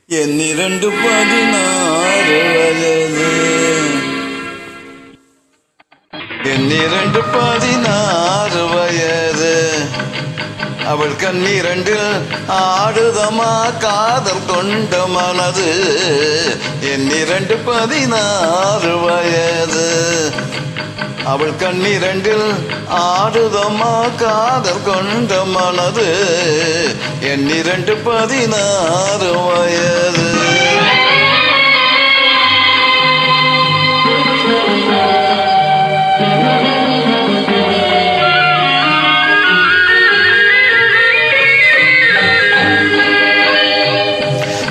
என் 16 வயது, என் 16 வயது, அவள் கண்ணீரண்டில் ஆடுதமா காதல் கொண்ட மனது. என் 16 வயது, அவள் கண்ணீரண்டில் ஆடுதமா காதல் கொண்ட மனது. என் 16 வயது.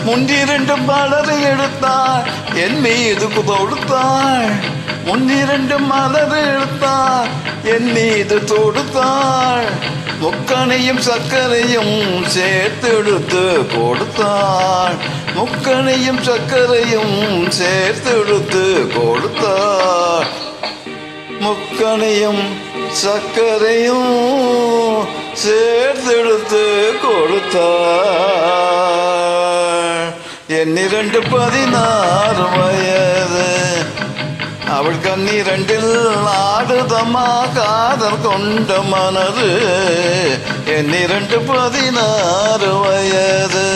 முன்னிரண்டு மலரை எடுத்தாள், என் மீது தொடுத்தாள். முன்னிரண்டு மலரை எடுத்தாள், என் மீது தொடுத்தாள். முக்கனையும் சர்க்கரையும் சேர்த்தெடுத்து கொடுத்தாள். முக்கனையும் சர்க்கரையும் சேர்த்தெடுத்து கொடுத்தாள். முக்கனையும் சர்க்கரையும் சேர்த்தெடுத்து கொடுத்தாள். என் 16 வயது, அவள் கண்ணீரண்டில் ஆடுதமா காதல் கொண்ட மனது. என் 16 வயது.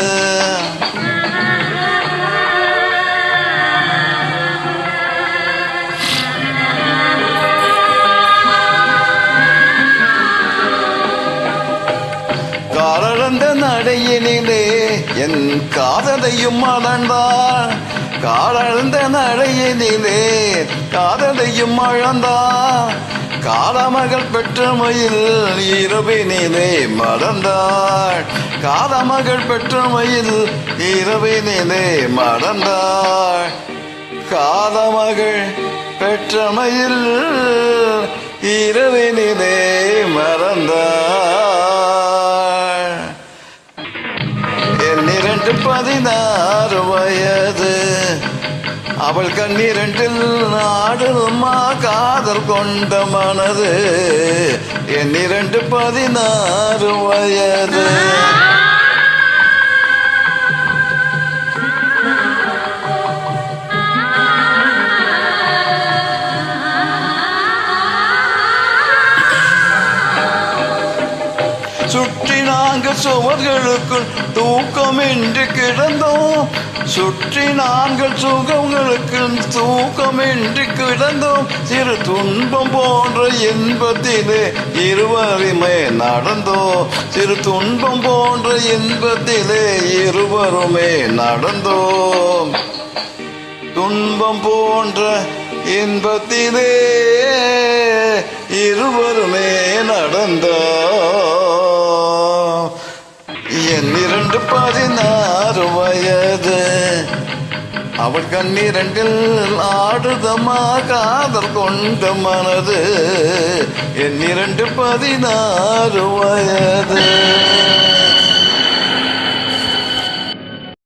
காலந்த நடையினிலே என் காதலையும் அளந்தாள். காலந்த நடையினிலே காதலையும் அளந்தாள். காலமகள் பெற்றமையில் இரவினிலே மறந்தாள். காலமகள் பெற்றமையில் இரவினிலே மறந்தாள். காலமகள் பெற்றமையில் இரவினிலே மறந்தாள். என் 16 வயது, அவள் கண்ணீரண்டில் ஆடுமா காதல் கொண்ட மனது. என் 16 வயது. சுற்றி நாங்கள் சுவர்களுக்குள் தூக்கமின்றி கிடந்தோம். சுற்றி நாங்கள் சுகங்களுக்கு தூக்கமின்றி கிடந்தோம். சிறு துன்பம் போன்ற இன்பத்திலே இருவருமே நடந்தோம். சிறு துன்பம் போன்ற இன்பத்திலே இருவருமே நடந்தோம். துன்பம் போன்ற இன்பத்திலே இருவருமே நடந்தோம். என் 16 வயது, அவள் கண்ணீரண்டில் ஆடுதமா காதல் கொண்ட மனது. என் 16 வயது.